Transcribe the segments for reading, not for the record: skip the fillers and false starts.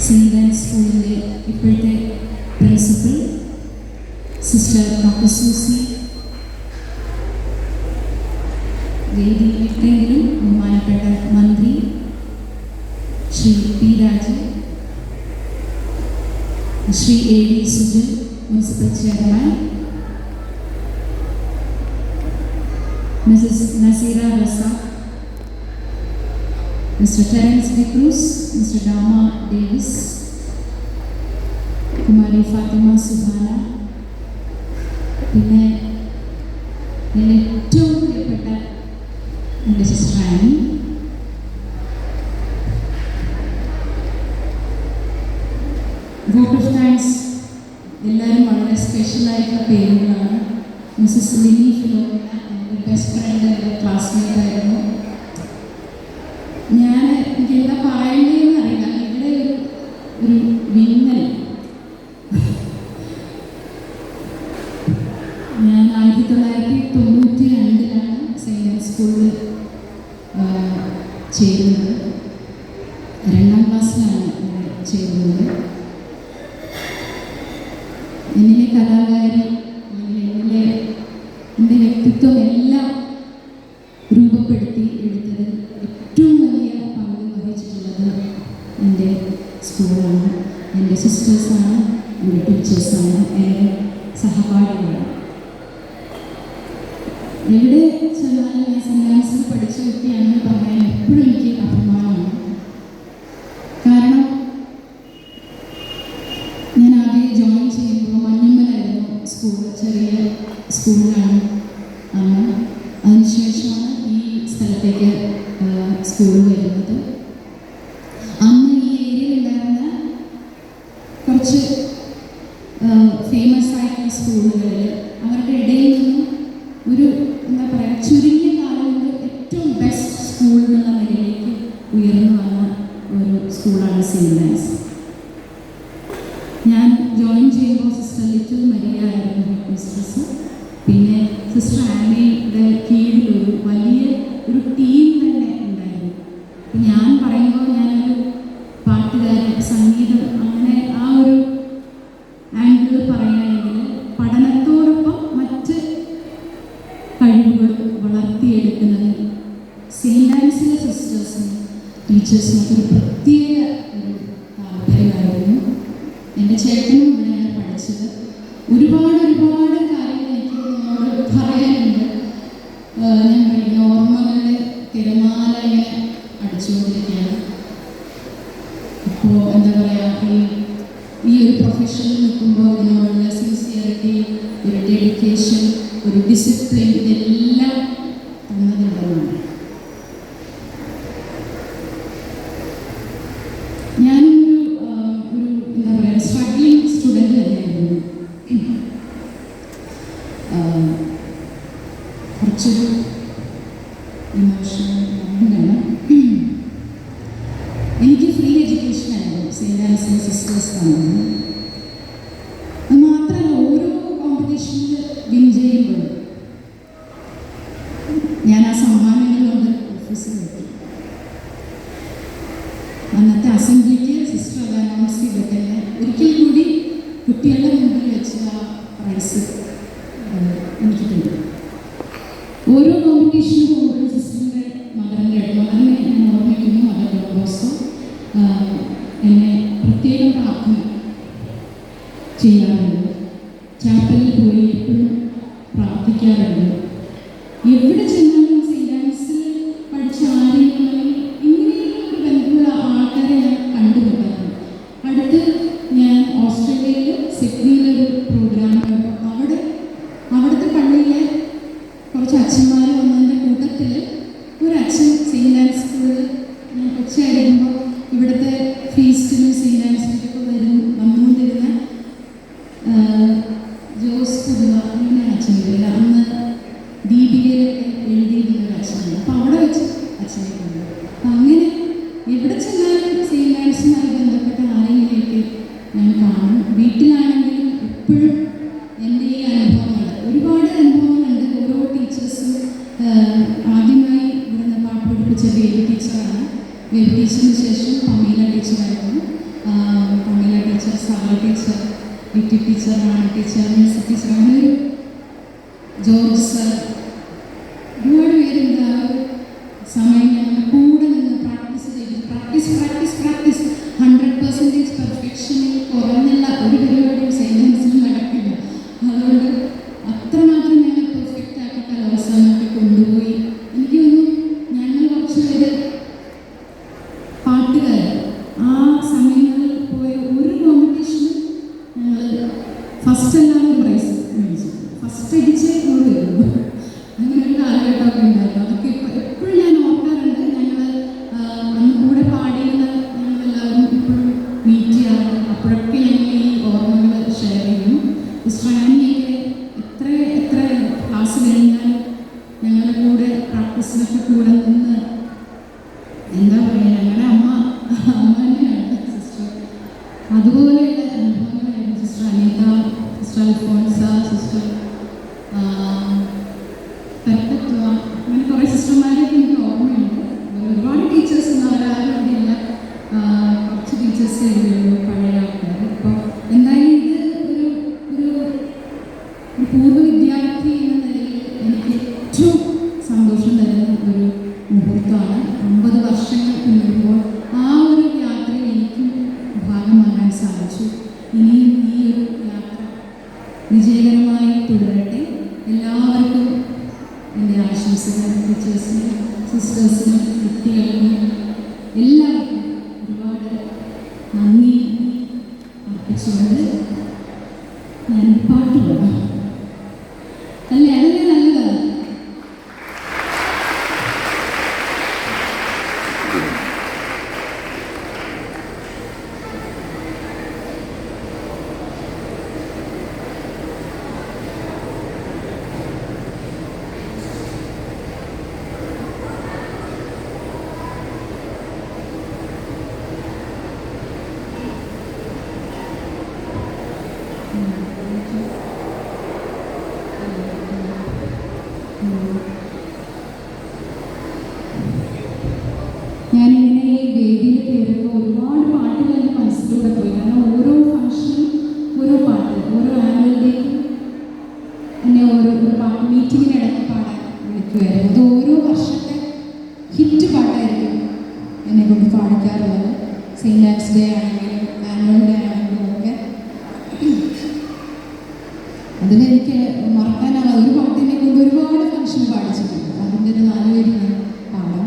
Saint Anne's സ്കൂളിൻ്റെ ഇപ്പോഴത്തെ principal sister doctor Susie, വേദിയിലെങ്കിലും ബഹുമാനപ്പെട്ട മന്ത്രി Shri P Raju, Shri A V Sujan municipal chairman, Mrs Nazeera Razak, Mr. Terence De Cruz, Mr. Dama Davis, Kumari Fathima Suhana, പിന്നെ എൻ്റെ ഏറ്റവും പ്രിയപ്പെട്ട എൻ്റെ sister Annie, vote of thanks എല്ലാവരും വളരെ സ്പെഷ്യലായിട്ടുള്ള പേരുകളാണ്. മിസ്സസ് ലിനി ഫിലോമിന, എൻ്റെ ബെസ്റ്റ് ഫ്രണ്ട്, എൻ്റെ ക്ലാസ്മേറ്റ് ആയിരുന്നു. എനിക്ക് എന്താ പറയേണ്ടതെന്ന് അറിയില്ല. ഇവിടെ ഒരു വിങ്ങൽ. ഞാൻ 1992 സെയിൻറ് ആൻഡ് സ്കൂളിൽ ചേരുന്നത്. 2ാം ക്ലാസ്സിലാണ് ചേരുന്നത്. എന്നിലെ കലാകാരി, എൻ്റെ വ്യക്തിത്വം എല്ലാം രൂപപ്പെടുത്തി എടുത്തത് ഏറ്റവും വലിയ പങ്ക് വഹിച്ചിട്ടുള്ളത് എൻ്റെ സ്കൂളാണ്, എൻ്റെ സിസ്റ്റേഴ്സാണ്, എൻ്റെ ടീച്ചേഴ്സാണ്, എൻ്റെ സഹപാഠികളാണ്. എവിടെ ചെന്നാലും ഞാൻ സെയിൻറ് ആൻസിൽ പഠിച്ച വ്യക്തിയാണെന്ന് പറയാൻ എപ്പോഴും എനിക്ക് അഭിമാനമാണ്. കാരണം ഞാൻ ആദ്യം ജോയിൻ ചെയ്യുമ്പോൾ മഞ്ഞുമ്മലായിരുന്നു സ്കൂൾ, ചെറിയ സ്കൂളിലാണ് അന്ന്. അതിനുശേഷമാണ് ഈ സ്ഥലത്തേക്ക് സ്കൂൾ വരുന്നത്. അന്ന് ഈ ഏരിയയിലുണ്ടായിരുന്ന കുറച്ച് ഫേമസ് ആയിട്ടുള്ള സ്കൂളുകളിൽ അവരുടെ ഇടയിൽ നിന്നും ഒരു എന്താ പറയുക, ചുരുങ്ങിയ കാലം കൊണ്ട് ഏറ്റവും ബെസ്റ്റ് സ്കൂൾ എന്നുള്ള നിലയിലേക്ക് ഉയർന്നു വന്ന ഒരു സ്കൂളാണ് സെയിൻറ് ആൻസ്. ഞാൻ ജോയിൻ ചെയ്യുമ്പോൾ സിസ്റ്റർ ലിറ്റിൽ മരിയ ആയിരുന്നു ഹെഡ് മിസ്ട്രസ്. പിന്നെ സിസ്റ്റർ ആനയുടെ കീഴിലൊരു വലിയ ഒരു ടീം തന്നെ ഉണ്ടായിരുന്നു. ഞാൻ പറയുമ്പോൾ ഞാനൊരു പാട്ടുകാരൻ, സംഗീതം, അങ്ങനെ ആ ഒരു ആംഗിൾ പറയുകയാണെങ്കിൽ പഠനത്തോടൊപ്പം മറ്റ് കഴിവുകൾ വളർത്തിയെടുക്കുന്നത് സെയിൻറ് ആൻസിലെ സിസ്റ്റേഴ്സിനും ടീച്ചേഴ്സിനൊക്കെ ഒരു പ്രത്യേക ഒരു താല്പര്യമായിരുന്നു. എൻ്റെ ചേട്ടനും ഇവിടെയാണ് പഠിച്ചത്. ഒരുപാട് കാര്യങ്ങൾ എനിക്ക് നിങ്ങളോട് പറയാനുണ്ട്. ഞാൻ പറയുന്ന ഓർമ്മകളുടെ തിരമാല ഇങ്ങനെ അടിച്ചുകൊണ്ടിരിക്കുകയാണ്. ഇപ്പോൾ എന്താ പറയുക, ഈ ഒരു പ്രൊഫഷനിൽ നിൽക്കുമ്പോൾ ഇതിനോടുള്ള സിൻസിയറിറ്റി, ഒരു ഡെഡിക്കേഷൻ, ഒരു ഡിസിപ്ലിൻ, ഇതെല്ലാം തന്നതുകൊണ്ടാണ്. ഞാനൊരു എന്താ പറയുക, സ്ട്രഗ്ലിംഗ് സ്റ്റുഡൻറ്റ് തന്നെയായിരുന്നു. കുറച്ചൊരു ഇമോഷണൽ മൊമെൻ്റാണ്. എനിക്ക് ഫ്രീ എഡ്യൂക്കേഷൻ ആയിരുന്നു സെയിൻറ് ആൻസിലെ സിസ്റ്റേഴ്സ് തന്നത്. അത് മാത്രമല്ല, ഓരോ കോമ്പറ്റീഷനിൽ വിൻ ചെയ്യുമ്പോഴും ഞാൻ ആ സമ്മാനങ്ങൾ കൊണ്ട് ഓഫീസിൽ എത്തി. അന്നത്തെ അസംബ്ലിക്ക് സിസ്റ്റർ അത് അനൗൺസ് ചെയ്തിട്ട് തന്നെ ഒരിക്കൽ കൂടി കുട്ടികളുടെ മുമ്പിൽ വെച്ച് ആ പ്രൈസ് എനിക്ക് തരും. ഓരോ കോമ്പറ്റീഷനും പോകുമ്പോഴും സിസ്റ്ററിൻ്റെ മദറിനെ ഞാൻ ഓർമ്മിക്കുന്നു. മദർ ഡോക്ടേഴ്സ് എന്നെ പ്രത്യേകം പ്രാർത്ഥന ചെയ്യാറുണ്ട്. ചാപ്പലിൽ പോയി എപ്പോഴും പ്രാർത്ഥിക്കാറുണ്ട്. എവിടെ ചെന്നാലും സെയിൻറ് ആൻസിൽ പഠിച്ച ആരെങ്കിലും ഇങ്ങനെയുള്ള ഒരു ബന്ധമുള്ള ആൾക്കാരെ ഞാൻ കണ്ടുപിടിക്കാറുണ്ട്. അടുത്ത് ഞാൻ ഓസ്ട്രേലിയയിൽ സിഡ്നിയിലൊരു പ്രോഗ്രാം കണ്ടപ്പോൾ അവിടുത്തെ പള്ളിയിലെ കുറച്ച് അച്ഛന്മാർ വന്നതിൻ്റെ കൂട്ടത്തിൽ ഒരു അച്ഛൻ സെയിൻറ് ആൻസ് സ്കൂളിൽ ഞാൻ കൊച്ചായിരിക്കുമ്പോൾ ഇവിടുത്തെ ഫീസ്റ്റിനും സെയിൻറ് ആൻസിലേക്കൊക്കെ വന്നുകൊണ്ടിരുന്ന ജോസ് പുതുവ അങ്ങനെ അച്ഛൻ വരില്ല. അന്ന് ദീപികയിലൊക്കെ എഴുതിയിരുന്ന ഒരു അച്ഛനാണ്. അപ്പോൾ അവിടെ വെച്ച് അച്ഛനെ കണ്ടു. അപ്പം അങ്ങനെ എവിടെ ചെന്നാലും സെയിൻറ് ആൻസുമായി ബന്ധപ്പെട്ട ആരെങ്കിലേക്ക് ഞാൻ കാണും. വീട്ടിലാണെങ്കിലും എപ്പോഴും എൻ്റെ ഈ അനുഭവങ്ങൾ, ഒരുപാട് അനുഭവങ്ങളുണ്ട്. ഓരോ ടീച്ചേഴ്സും ആദ്യമായി ഇവിടുന്ന് പാട്ട് പഠിപ്പിച്ച ബേബി ടീച്ചറാണ്. ബേബി ടീച്ചറിന് ശേഷം പമീല ടീച്ചറായിരുന്നു. PT ടീച്ചർ, റാണി ടീച്ചർ, മ്യൂസിക് ടീച്ചർ, അങ്ങനെ ഒരു ജോർജ് സർ, ഒരുപാട് പേരുണ്ട്. ആ ഒരു സമയം ഞങ്ങളുടെ കൂടെ നിന്ന് പ്രാക്ടീസ് ചെയ്ത് പ്രാക്ടീസ് 100% പെർഫെക്ഷനിൽ കുറഞ്ഞുള്ള ഒരു പരിപാടിയും സൈലൻസിലും നടക്കില്ല. അതുകൊണ്ട് അത്രമാത്രം ഞങ്ങൾ പെർഫെക്റ്റ് ആക്കി കലോത്സവമൊക്കെ കൊണ്ടുപോയി. എനിക്ക് തോന്നുന്നു ഞങ്ങൾ കുറച്ച് പേര് പാട്ടുകാർ ആ സമയങ്ങളിൽ പോയ ഒരു കോമ്പറ്റീഷനും ഞങ്ങൾ ഫസ്റ്റ് അല്ലാതെ പ്രൈസ് മേടിച്ചു. ഫസ്റ്റ് അടിച്ച് ഇങ്ങോട്ട് വരുന്നു. അങ്ങനെ ഒരു കാലഘട്ടമൊക്കെ ഉണ്ടായിരുന്നു. അതൊക്കെ എപ്പോഴും ഞാൻ ഓർക്കാറുണ്ട്. ഞങ്ങൾ അന്ന് കൂടെ പാടിയിരുന്ന ഞങ്ങളെല്ലാവരും ഇപ്പോഴും മീറ്റ് ചെയ്യാറുണ്ട്. അപ്പോഴൊക്കെ ഞങ്ങൾ ഈ ഓർമ്മകൾ ഷെയർ ചെയ്യും. സ്ട്രാനിയൊക്കെ എത്ര ക്ലാസ് കഴിഞ്ഞാൽ ഞങ്ങളുടെ കൂടെ പ്രാക്ടീസിനൊക്കെ കൂടെ നിന്ന് എന്താ പറയുക, ഞങ്ങളുടെ അമ്മ തന്നെയാണ് സിസ്റ്റർ. അതുപോലെയുള്ള അനുഭവങ്ങളായിരുന്നു. Sister Anitha, sister Alphonsa, sister perfect, അങ്ങനെ കുറേ സിസ്റ്റർമാരെയൊക്കെ എനിക്ക് ഓർമ്മയുണ്ട്. ഒരുപാട് ടീച്ചേഴ്സ് ഒന്നും അവരാരും അവിടെയില്ല. കുറച്ച് ടീച്ചേഴ്സ് ഉള്ളൂ പഴയ ആൾക്കാർ. അപ്പോൾ എന്തായാലും ഇത് ഒരു പൂർവ്വ വിദ്യാർത്ഥി എന്ന നിലയിൽ എനിക്ക് ഏറ്റവും സന്തോഷം തരുന്ന ഒരു മുഹൂർത്തമാണ്. 50 വർഷങ്ങൾ പിന്നിടുമ്പോൾ ആ ഒരു യാത്രയിൽ എനിക്കും ഭാഗമാകാൻ സാധിച്ചു. ഇനിയും ഈ ഒരു യാത്ര വിജയകരമായി തുടരട്ടെ. എല്ലാവർക്കും എൻ്റെ ആശംസകൾ. ടീച്ചേഴ്സിനും സിസ്റ്റേഴ്സിനും കുട്ടികൾക്കും എല്ലാവർക്കും ഒരുപാട് നന്ദി അർപ്പിച്ചുകൊണ്ട് ഞാൻ പാട്ട് പാടാം. അല്ലേ? അതല്ലേ നല്ലതാണ്. ഞാനിങ്ങനെ ഈ വേദിയിൽ കയറുമ്പോൾ ഒരുപാട് പാട്ടുകൾ എൻ്റെ മനസ്സിലൂടെ പോയി. കാരണം ഓരോ ഫംഗ്ഷനും ഓരോ പാട്ട്, ഓരോ ആനുവലിലേക്കും എന്നെ ഒരു പാട്ട് മീറ്റിങ്ങിനിടയ്ക്ക് പാടാൻ വിളിക്കുമായിരുന്നു. അത് ഓരോ വർഷത്തെ ഹിറ്റ് പാട്ടായിരിക്കും എന്നെ കൊണ്ട് പാടിക്കാറുള്ളത്. സെയിൻറ്റ് ആൻസ് ഡേ ആണെങ്കിലും ആനുവൽ ഡേ ആണെങ്കിലും ഒക്കെ. അതിലെനിക്ക് മറക്കാനാവാതെ ഒരു പാട്ടിനെ കൊണ്ട് ഒരുപാട് ഫംഗ്ഷൻ പാടിച്ചിട്ടുണ്ട്. അതിൻ്റെ ഒരു 4 പേര് ഞാൻ പാടാം.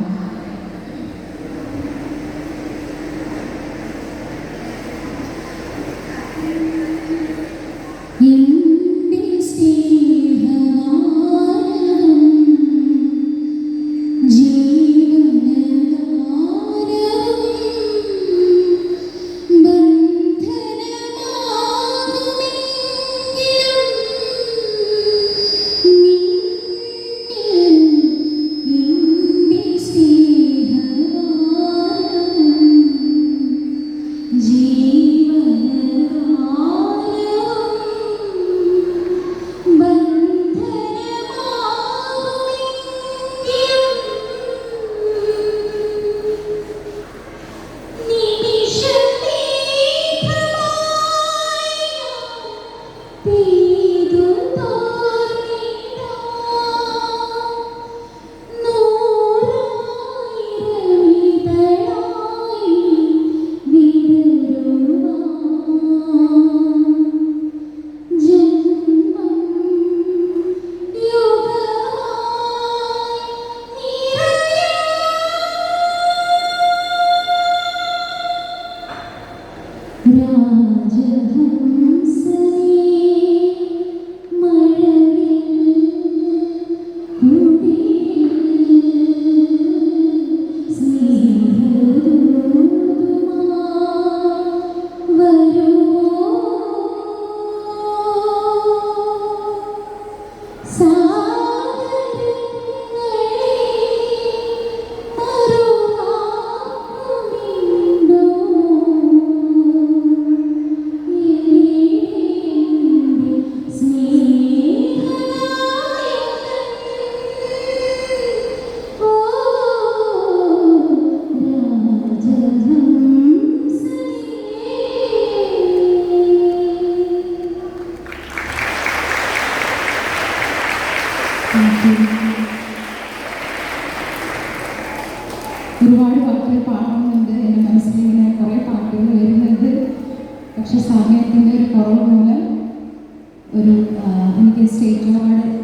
കുറവ് മൂലം എനിക്ക് സ്റ്റേറ്റ് അവാർഡ്